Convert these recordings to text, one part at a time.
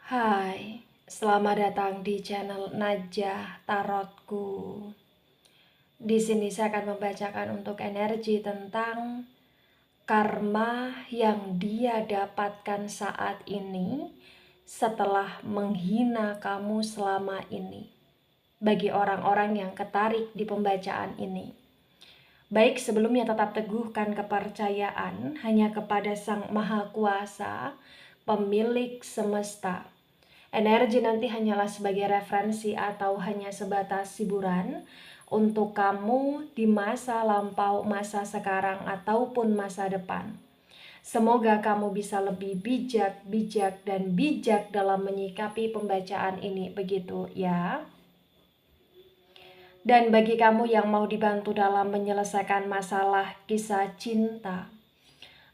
Hai, selamat datang di channel Najah Tarotku. Di sini saya akan membacakan untuk energi tentang karma yang dia dapatkan saat ini setelah menghina kamu selama ini. Bagi orang-orang yang ketarik di pembacaan ini. Baik, sebelumnya tetap teguhkan kepercayaan hanya kepada Sang Maha Kuasa, pemilik semesta. Energi nanti hanyalah sebagai referensi atau hanya sebatas hiburan untuk kamu di masa lampau, masa sekarang, ataupun masa depan. Semoga kamu bisa lebih bijak dalam menyikapi pembacaan ini, begitu ya. Dan bagi kamu yang mau dibantu dalam menyelesaikan masalah kisah cinta,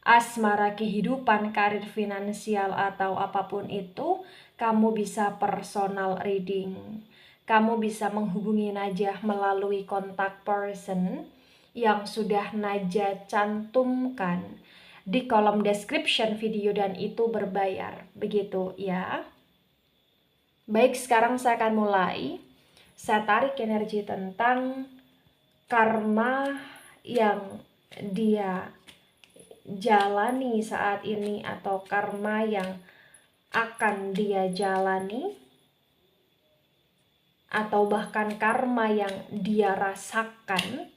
asmara, kehidupan, karir, finansial, atau apapun itu, kamu bisa personal reading. Kamu bisa menghubungi Najah melalui kontak person yang sudah Najah cantumkan di kolom description video dan itu berbayar. Begitu ya. Baik, sekarang saya akan mulai. Saya tarik energi tentang karma yang dia jalani saat ini atau karma yang akan dia jalani atau bahkan karma yang dia rasakan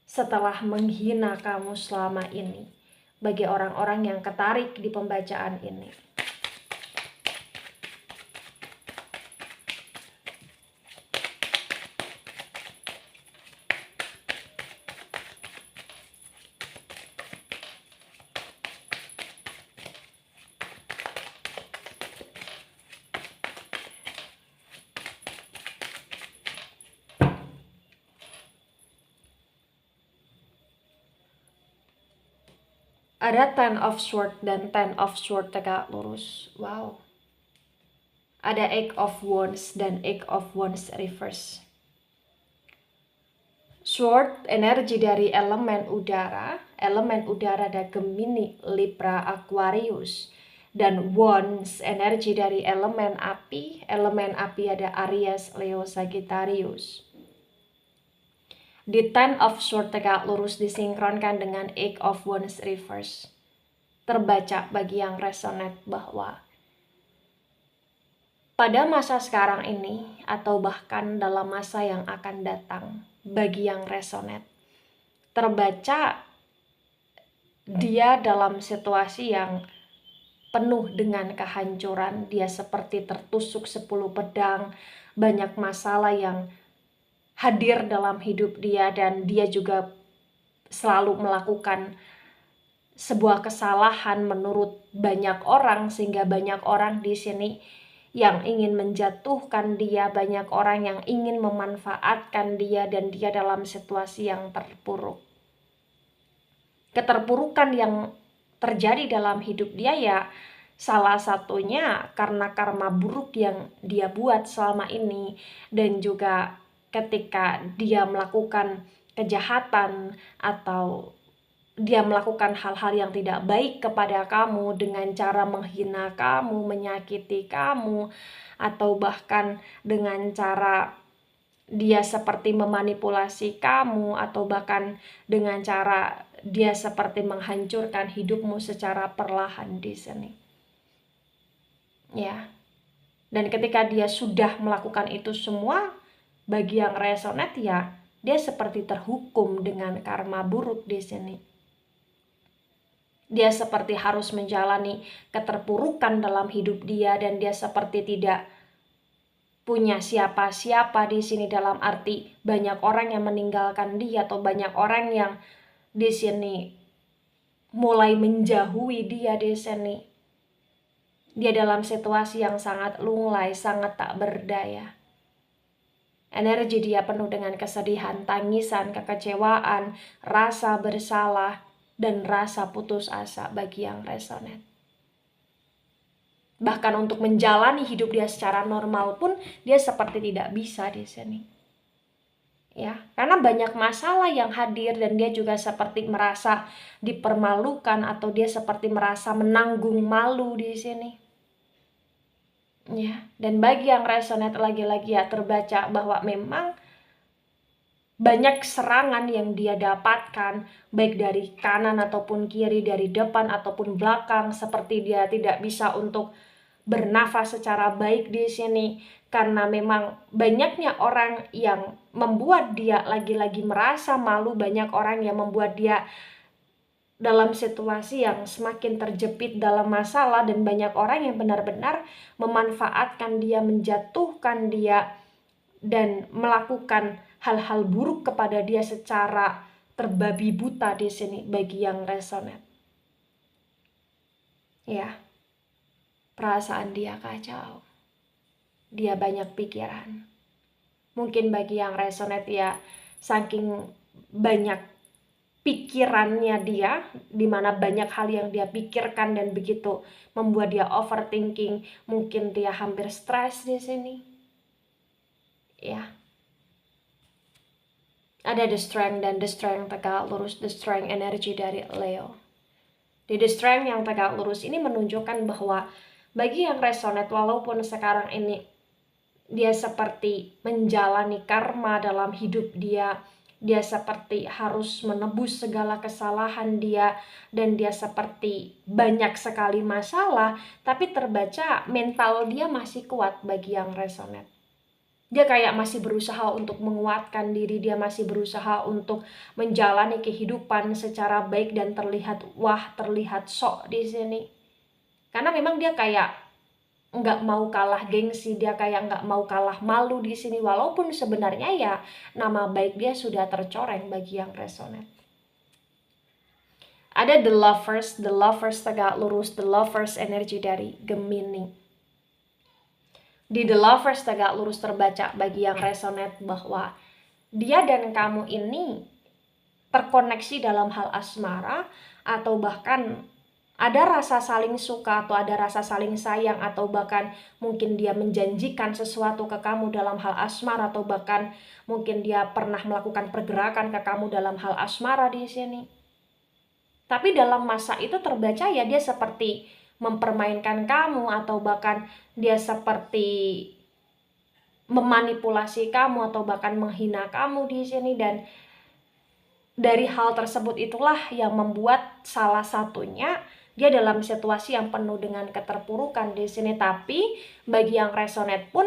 setelah menghina kamu selama ini bagi orang-orang yang ketarik di pembacaan ini. Ada Ten of Swords dan Ten of Swords tegak lurus. Wow. Ada Eight of Wands dan Eight of Wands reverse. Sword energi dari elemen udara ada Gemini, Libra, Aquarius. Dan Wands energi dari elemen api ada Aries, Leo, Sagittarius. Di Ten of Swords tegak lurus disinkronkan dengan Eight of Wands reverse. Terbaca bagi yang resonate bahwa pada masa sekarang ini atau bahkan dalam masa yang akan datang, bagi yang resonate, terbaca dia dalam situasi yang penuh dengan kehancuran. Dia seperti tertusuk 10 pedang, banyak masalah yang hadir dalam hidup dia dan dia juga selalu melakukan sebuah kesalahan menurut banyak orang sehingga banyak orang di sini yang ingin menjatuhkan dia, banyak orang yang ingin memanfaatkan dia dan dia dalam situasi yang terpuruk. Keterpurukan yang terjadi dalam hidup dia ya salah satunya karena karma buruk yang dia buat selama ini dan juga ketika dia melakukan kejahatan atau dia melakukan hal-hal yang tidak baik kepada kamu dengan cara menghina kamu, menyakiti kamu, atau bahkan dengan cara dia seperti memanipulasi kamu, atau bahkan dengan cara dia seperti menghancurkan hidupmu secara perlahan di sini. Ya. Dan ketika dia sudah melakukan itu semua, bagi yang resonate ya, dia seperti terhukum dengan karma buruk di sini. Dia seperti harus menjalani keterpurukan dalam hidup dia dan dia seperti tidak punya siapa-siapa di sini dalam arti banyak orang yang meninggalkan dia atau banyak orang yang di sini mulai menjauhi dia di sini. Dia dalam situasi yang sangat lunglai, sangat tak berdaya. Energi dia penuh dengan kesedihan, tangisan, kekecewaan, rasa bersalah, dan rasa putus asa bagi yang resonate. Bahkan untuk menjalani hidup dia secara normal pun dia seperti tidak bisa di sini. Ya, karena banyak masalah yang hadir dan dia juga seperti merasa dipermalukan atau dia seperti merasa menanggung malu di sini. Ya, dan bagi yang resonate lagi-lagi ya terbaca bahwa memang banyak serangan yang dia dapatkan, baik dari kanan ataupun kiri, dari depan ataupun belakang, seperti dia tidak bisa untuk bernafas secara baik di sini, karena memang banyaknya orang yang membuat dia lagi-lagi merasa malu, banyak orang yang membuat dia dalam situasi yang semakin terjepit dalam masalah, dan banyak orang yang benar-benar memanfaatkan dia, menjatuhkan dia, dan melakukan hal-hal buruk kepada dia secara terbabi buta di sini bagi yang resonate. Ya, perasaan dia kacau. Dia banyak pikiran. Mungkin bagi yang resonate ya, saking banyak pikirannya dia, dimana banyak hal yang dia pikirkan dan begitu membuat dia overthinking, mungkin dia hampir stres di sini. Ya. Ada the strength, dan the strength tegak lurus, the strength energi dari Leo. Di the strength yang tegak lurus ini menunjukkan bahwa bagi yang resonate, walaupun sekarang ini dia seperti menjalani karma dalam hidup dia, dia seperti harus menebus segala kesalahan dia, dan dia seperti banyak sekali masalah, tapi terbaca mental dia masih kuat bagi yang resonate. Dia kayak masih berusaha untuk menguatkan diri, dia masih berusaha untuk menjalani kehidupan secara baik dan terlihat terlihat sok di sini. Karena memang dia kayak nggak mau kalah gengsi, dia kayak nggak mau kalah malu di sini, walaupun sebenarnya ya nama baik dia sudah tercoreng bagi yang resonate. Ada the lovers tegak lurus, the lovers energi dari Gemini. Di the lovers tegak lurus terbaca bagi yang resonate bahwa dia dan kamu ini terkoneksi dalam hal asmara, atau bahkan ada rasa saling suka, atau ada rasa saling sayang, atau bahkan mungkin dia menjanjikan sesuatu ke kamu dalam hal asmara, atau bahkan mungkin dia pernah melakukan pergerakan ke kamu dalam hal asmara di sini. Tapi dalam masa itu terbaca ya dia seperti mempermainkan kamu, atau bahkan dia seperti memanipulasi kamu, atau bahkan menghina kamu di sini. Dan dari hal tersebut itulah yang membuat salah satunya dia dalam situasi yang penuh dengan keterpurukan di sini. Tapi bagi yang resonate pun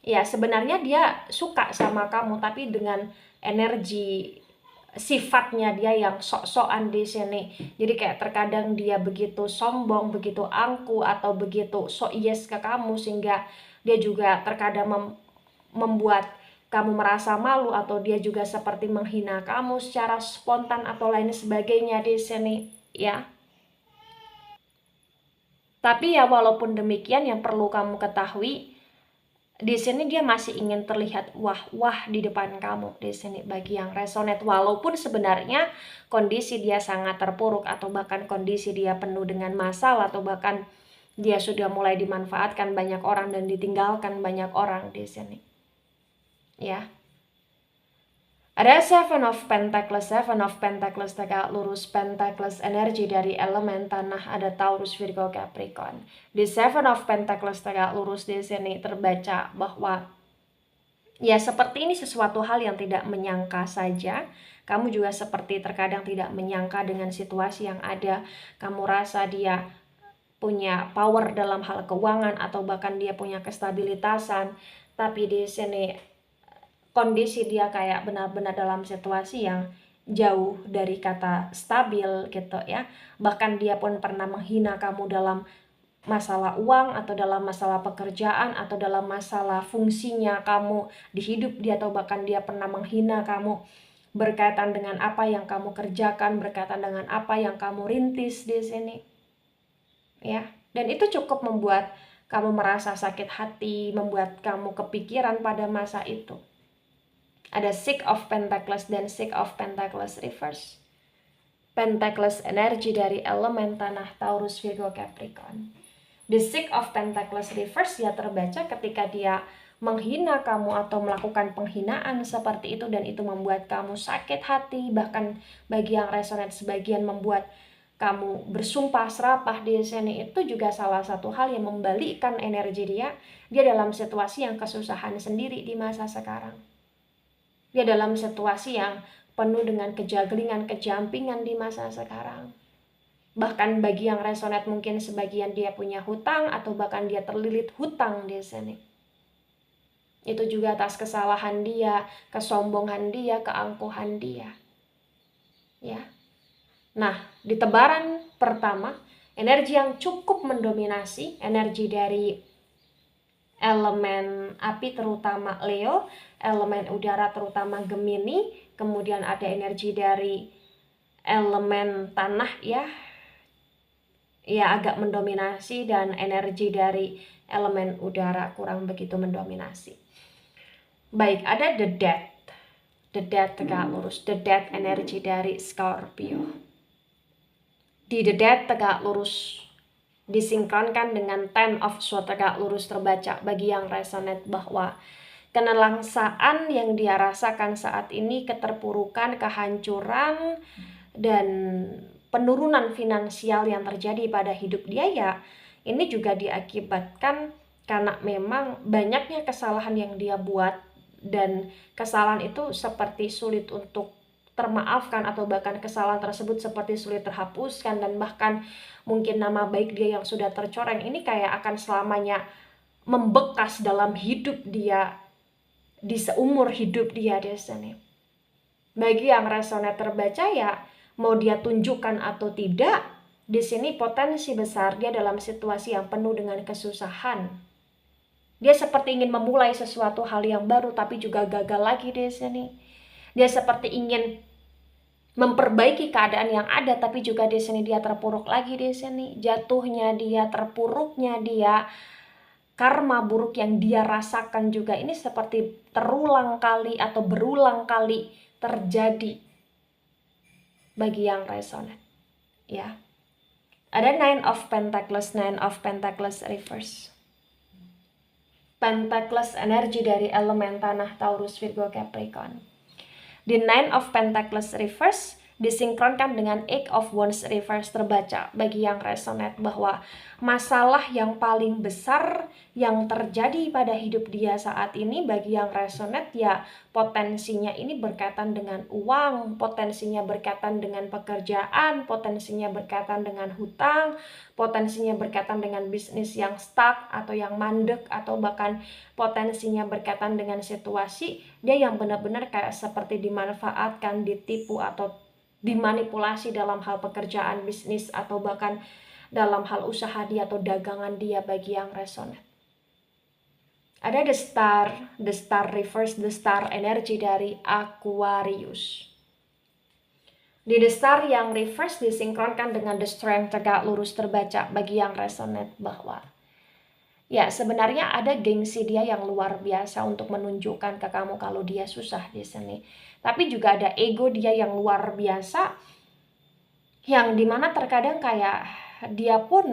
ya sebenarnya dia suka sama kamu, tapi dengan energi sifatnya dia yang sok-sokan di sini. Jadi kayak terkadang dia begitu sombong, begitu angku, atau begitu sok yes ke kamu, sehingga dia juga terkadang membuat kamu merasa malu, atau dia juga seperti menghina kamu secara spontan atau lain sebagainya di sini ya. Tapi ya walaupun demikian, yang perlu kamu ketahui di sini dia masih ingin terlihat wah di depan kamu di sini bagi yang resonate, walaupun sebenarnya kondisi dia sangat terpuruk, atau bahkan kondisi dia penuh dengan masalah, atau bahkan dia sudah mulai dimanfaatkan banyak orang dan ditinggalkan banyak orang di sini. Ya. Ada Seven of Pentacles tegak lurus, Pentacles energi dari elemen tanah, ada Taurus, Virgo, Capricorn. Di Seven of Pentacles tegak lurus di sini terbaca bahwa ya seperti ini sesuatu hal yang tidak menyangka saja. Kamu juga seperti terkadang tidak menyangka dengan situasi yang ada. Kamu rasa dia punya power dalam hal keuangan, atau bahkan dia punya kestabilitasan, tapi di sini kondisi dia kayak benar-benar dalam situasi yang jauh dari kata stabil gitu ya. Bahkan dia pun pernah menghina kamu dalam masalah uang, atau dalam masalah pekerjaan, atau dalam masalah fungsinya kamu di hidup dia, atau bahkan dia pernah menghina kamu berkaitan dengan apa yang kamu kerjakan, berkaitan dengan apa yang kamu rintis di sini. Ya, dan itu cukup membuat kamu merasa sakit hati, membuat kamu kepikiran pada masa itu. Ada Six of Pentacles dan Six of Pentacles reverse. Pentacles energi dari elemen tanah, Taurus, Virgo, Capricorn. The Six of Pentacles reverse ya terbaca ketika dia menghina kamu atau melakukan penghinaan seperti itu, dan itu membuat kamu sakit hati. Bahkan bagi yang resonate sebagian membuat kamu bersumpah serapah di sini, itu juga salah satu hal yang membalikkan energi dia. Dia dalam situasi yang kesusahan sendiri di masa sekarang. Dia dalam situasi yang penuh dengan kejaglingan, kejampingan di masa sekarang. Bahkan bagi yang resonate mungkin sebagian dia punya hutang atau bahkan dia terlilit hutang di sini. Itu juga atas kesalahan dia, kesombongan dia, keangkuhan dia. Ya. Nah, di tebaran pertama, energi yang cukup mendominasi, energi dari elemen api terutama Leo, elemen udara terutama Gemini, kemudian ada energi dari elemen tanah ya agak mendominasi, dan energi dari elemen udara kurang begitu mendominasi. Baik, ada the death tegak lurus, the death energi dari Scorpio. Di the death tegak lurus disinkronkan dengan Ten of Swords tegak lurus terbaca bagi yang resonate bahwa kenelangsaan yang dia rasakan saat ini, keterpurukan, kehancuran, dan penurunan finansial yang terjadi pada hidup dia ya, ini juga diakibatkan karena memang banyaknya kesalahan yang dia buat, dan kesalahan itu seperti sulit untuk termaafkan atau bahkan kesalahan tersebut seperti sulit terhapuskan, dan bahkan mungkin nama baik dia yang sudah tercoreng ini kayak akan selamanya membekas dalam hidup dia, di seumur hidup dia di sini. Bagi yang resonate terbaca ya, mau dia tunjukkan atau tidak, di sini potensi besar dia dalam situasi yang penuh dengan kesusahan. Dia seperti ingin memulai sesuatu hal yang baru tapi juga gagal lagi di sini. Dia seperti ingin memperbaiki keadaan yang ada tapi juga di sini dia terpuruk lagi di sini. Jatuhnya dia, terpuruknya dia, karma buruk yang dia rasakan juga ini seperti terulang kali atau berulang kali terjadi bagi yang resonate. Ya. Ada Nine of Pentacles reverse. Pentacles energi dari elemen tanah Taurus, Virgo, Capricorn. Di Nine of Pentacles reverse disinkronkan dengan Eight of Wands reverse terbaca bagi yang resonate bahwa masalah yang paling besar yang terjadi pada hidup dia saat ini bagi yang resonate ya potensinya ini berkaitan dengan uang, potensinya berkaitan dengan pekerjaan, potensinya berkaitan dengan hutang, potensinya berkaitan dengan bisnis yang stuck atau yang mandek, atau bahkan potensinya berkaitan dengan situasi dia yang benar-benar kayak seperti dimanfaatkan, ditipu atau dimanipulasi dalam hal pekerjaan, bisnis, atau bahkan dalam hal usaha dia atau dagangan dia bagi yang resonate. Ada the star reverse, the star energi dari Aquarius. Di the star yang reverse disinkronkan dengan the strength tegak lurus terbaca bagi yang resonate bahwa ya sebenarnya ada gengsi dia yang luar biasa untuk menunjukkan ke kamu kalau dia susah di sini. Tapi juga ada ego dia yang luar biasa, yang dimana terkadang kayak dia pun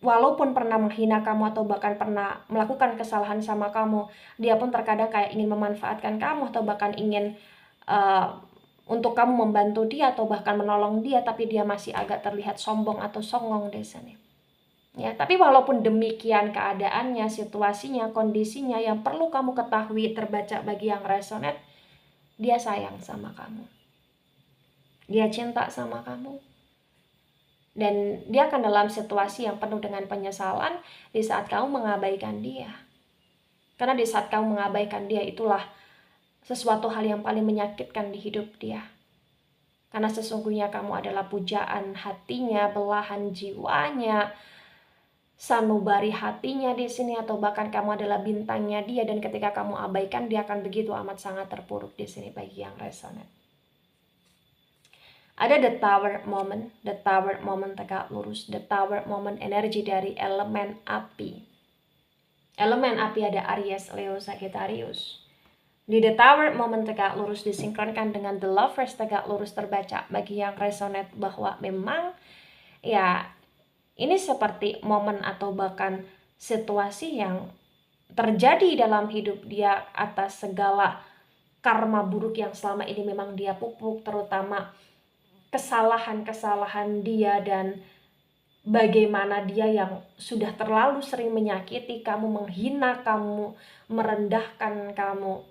walaupun pernah menghina kamu atau bahkan pernah melakukan kesalahan sama kamu, dia pun terkadang kayak ingin memanfaatkan kamu atau bahkan ingin untuk kamu membantu dia atau bahkan menolong dia, tapi dia masih agak terlihat sombong atau songong di sini. Ya, tapi walaupun demikian keadaannya, situasinya, kondisinya, yang perlu kamu ketahui terbaca bagi yang resonate, dia sayang sama kamu. Dia cinta sama kamu. Dan dia akan dalam situasi yang penuh dengan penyesalan di saat kamu mengabaikan dia. Karena di saat kamu mengabaikan dia itulah sesuatu hal yang paling menyakitkan di hidup dia. Karena sesungguhnya kamu adalah pujaan hatinya, belahan jiwanya, sanubari hatinya di sini, atau bahkan kamu adalah bintangnya dia, dan ketika kamu abaikan dia akan begitu amat sangat terpuruk di sini bagi yang resonate. Ada the tower moment tegak lurus, the tower moment energi dari elemen api. Elemen api ada Aries, Leo, Sagittarius. Di the tower moment tegak lurus disinkronkan dengan the lovers tegak lurus terbaca bagi yang resonate bahwa memang ya ini seperti momen atau bahkan situasi yang terjadi dalam hidup dia atas segala karma buruk yang selama ini memang dia pupuk, terutama kesalahan-kesalahan dia dan bagaimana dia yang sudah terlalu sering menyakiti kamu, menghina kamu, merendahkan kamu.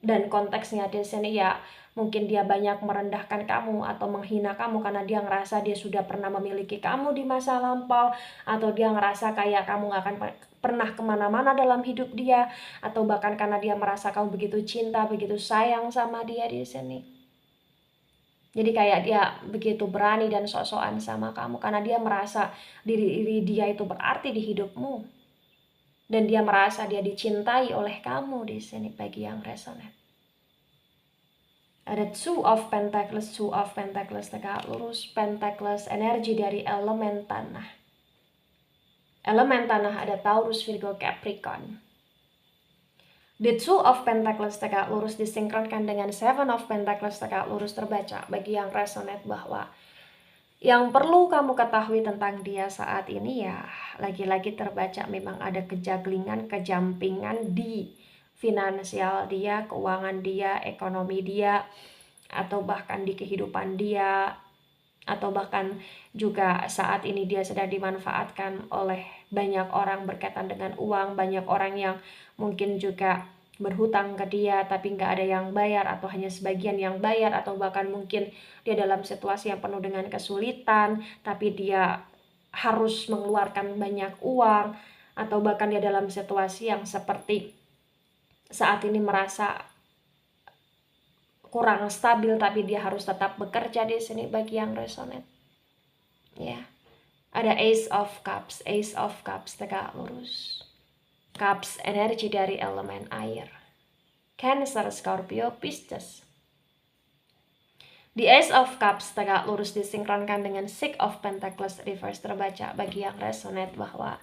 Dan konteksnya di sini ya mungkin dia banyak merendahkan kamu atau menghina kamu karena dia ngerasa dia sudah pernah memiliki kamu di masa lampau, atau dia ngerasa kayak kamu gak akan pernah kemana-mana dalam hidup dia, atau bahkan karena dia merasa kamu begitu cinta, begitu sayang sama dia di sini. Jadi kayak dia begitu berani dan sok-sokan sama kamu karena dia merasa diri dia itu berarti di hidupmu. Dan dia merasa dia dicintai oleh kamu di sini bagi yang resonate. Ada Two of Pentacles tegak lurus. Pentacles energi dari elemen tanah. Elemen tanah ada Taurus, Virgo, Capricorn. The Two of Pentacles tegak lurus disinkronkan dengan Seven of Pentacles tegak lurus terbaca bagi yang resonate bahwa yang perlu kamu ketahui tentang dia saat ini ya lagi-lagi terbaca memang ada kejaglingan, kejampingan di finansial dia, keuangan dia, ekonomi dia, atau bahkan di kehidupan dia, atau bahkan juga saat ini dia sedang dimanfaatkan oleh banyak orang berkaitan dengan uang, banyak orang yang mungkin juga berhutang ke dia tapi nggak ada yang bayar atau hanya sebagian yang bayar, atau bahkan mungkin dia dalam situasi yang penuh dengan kesulitan tapi dia harus mengeluarkan banyak uang, atau bahkan dia dalam situasi yang seperti saat ini merasa kurang stabil tapi dia harus tetap bekerja di sini bagi yang resonate. Ya. Ada Ace of Cups tegak lurus. Cups energi dari elemen air. Cancer, Scorpio, Pisces. Di Ace of Cups tegak lurus disinkronkan dengan Six of Pentacles reverse terbaca bagi yang resonate bahwa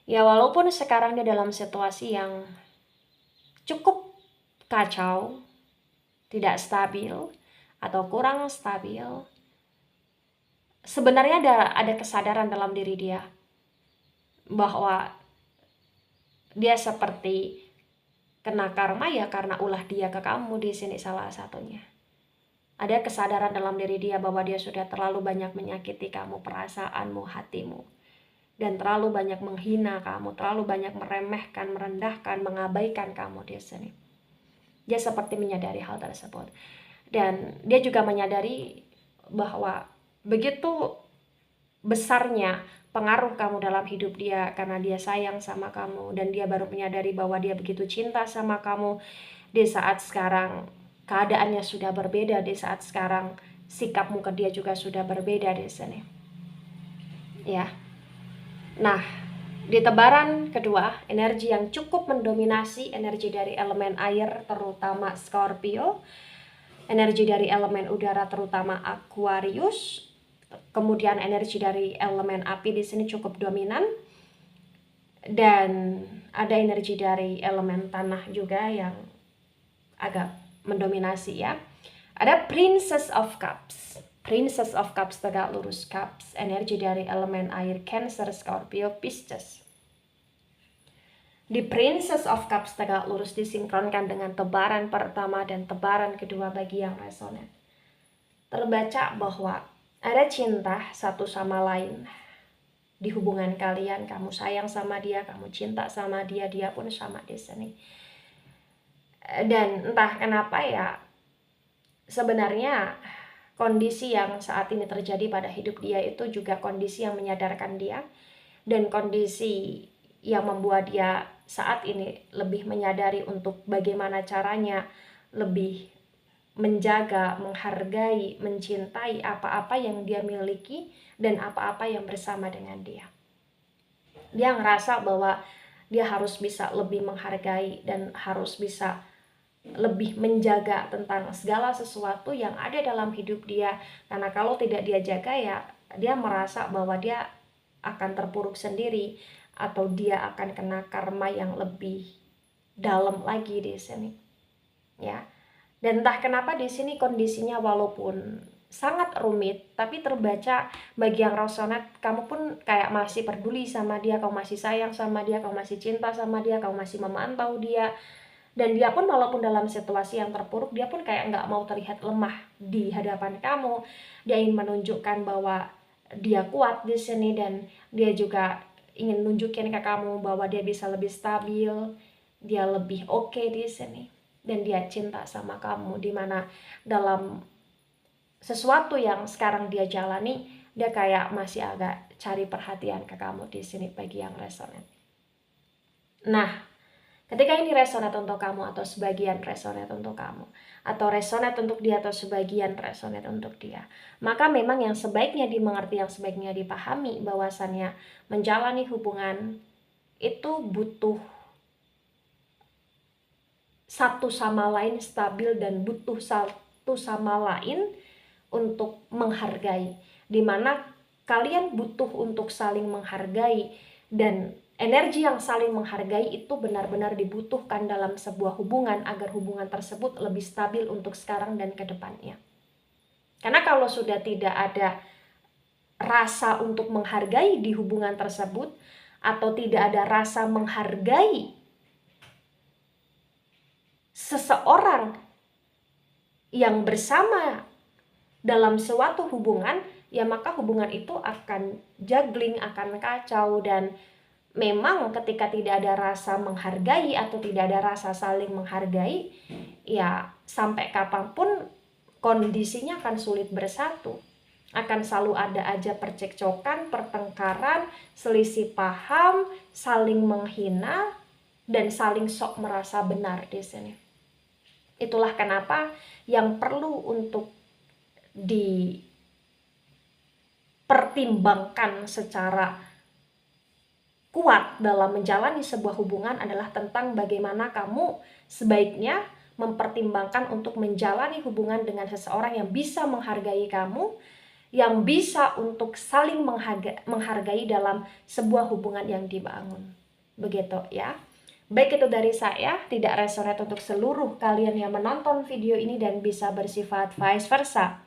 ya walaupun sekarang dia dalam situasi yang cukup kacau, tidak stabil atau kurang stabil, sebenarnya ada kesadaran dalam diri dia bahwa dia seperti kena karma ya karena ulah dia ke kamu di sini salah satunya. Ada kesadaran dalam diri dia bahwa dia sudah terlalu banyak menyakiti kamu, perasaanmu, hatimu, dan terlalu banyak menghina kamu, terlalu banyak meremehkan, merendahkan, mengabaikan kamu di sini. Dia seperti menyadari hal tersebut. Dan dia juga menyadari bahwa begitu besarnya pengaruh kamu dalam hidup dia karena dia sayang sama kamu, dan dia baru menyadari bahwa dia begitu cinta sama kamu di saat sekarang keadaannya sudah berbeda, di saat sekarang sikapmu ke dia juga sudah berbeda di sini. Ya. Nah, di tebaran kedua, energi yang cukup mendominasi energi dari elemen air terutama Scorpio, energi dari elemen udara terutama Aquarius, kemudian energi dari elemen api di sini cukup dominan, dan ada energi dari elemen tanah juga yang agak mendominasi ya. Ada Princess of Cups. Princess of Cups tegak lurus. Cups energi dari elemen air Cancer, Scorpio, Pisces. Di Princess of Cups tegak lurus disinkronkan dengan tebaran pertama dan tebaran kedua bagi yang resonate. Terbaca bahwa ada cinta satu sama lain di hubungan kalian. Kamu sayang sama dia, kamu cinta sama dia, dia pun sama di sini. Dan entah kenapa ya, sebenarnya kondisi yang saat ini terjadi pada hidup dia itu juga kondisi yang menyadarkan dia, dan kondisi yang membuat dia saat ini lebih menyadari untuk bagaimana caranya lebih menjaga, menghargai, mencintai apa-apa yang dia miliki dan apa-apa yang bersama dengan dia. Dia ngerasa bahwa dia harus bisa lebih menghargai dan harus bisa lebih menjaga tentang segala sesuatu yang ada dalam hidup dia, karena kalau tidak dia jaga ya dia merasa bahwa dia akan terpuruk sendiri atau dia akan kena karma yang lebih dalam lagi di sini ya. Dan entah kenapa di sini kondisinya walaupun sangat rumit tapi terbaca bagi yang resonate, kamu pun kayak masih peduli sama dia, kamu masih sayang sama dia, kamu masih cinta sama dia, kamu masih memantau dia. Dan dia pun walaupun dalam situasi yang terpuruk, dia pun kayak nggak mau terlihat lemah di hadapan kamu. Dia ingin menunjukkan bahwa dia kuat di sini, dan dia juga ingin nunjukin ke kamu bahwa dia bisa lebih stabil, dia lebih oke di sini, dan dia cinta sama kamu. Dimana dalam sesuatu yang sekarang dia jalani, dia kayak masih agak cari perhatian ke kamu di sini bagi yang resonate. Nah, ketika ini resonate untuk kamu atau sebagian resonate untuk kamu, atau resonate untuk dia atau sebagian resonate untuk dia, maka memang yang sebaiknya dimengerti, yang sebaiknya dipahami bahwasannya menjalani hubungan itu butuh satu sama lain stabil dan butuh satu sama lain untuk menghargai, dimana kalian butuh untuk saling menghargai, dan energi yang saling menghargai itu benar-benar dibutuhkan dalam sebuah hubungan agar hubungan tersebut lebih stabil untuk sekarang dan ke depannya. Karena kalau sudah tidak ada rasa untuk menghargai di hubungan tersebut, atau tidak ada rasa menghargai seseorang yang bersama dalam suatu hubungan, ya maka hubungan itu akan juggling, akan kacau. Dan memang ketika tidak ada rasa menghargai atau tidak ada rasa saling menghargai, ya sampai kapanpun kondisinya akan sulit bersatu. Akan selalu ada aja percekcokan, pertengkaran, selisih paham, saling menghina, dan saling sok merasa benar di sini. Itulah kenapa yang perlu untuk dipertimbangkan secara kuat dalam menjalani sebuah hubungan adalah tentang bagaimana kamu sebaiknya mempertimbangkan untuk menjalani hubungan dengan seseorang yang bisa menghargai kamu, yang bisa untuk saling menghargai dalam sebuah hubungan yang dibangun. Begitu ya. Baik, itu dari saya, tidak resonate untuk seluruh kalian yang menonton video ini dan bisa bersifat vice versa.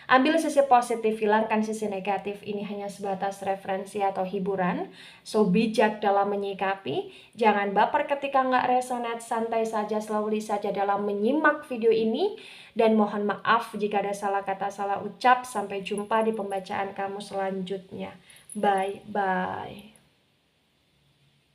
Ambil sisi positif, hilangkan sisi negatif. Ini hanya sebatas referensi atau hiburan. So, bijak dalam menyikapi. Jangan baper ketika nggak resonate. Santai saja, slowly saja dalam menyimak video ini. Dan mohon maaf jika ada salah kata, salah ucap. Sampai jumpa di pembacaan kamu selanjutnya. Bye-bye.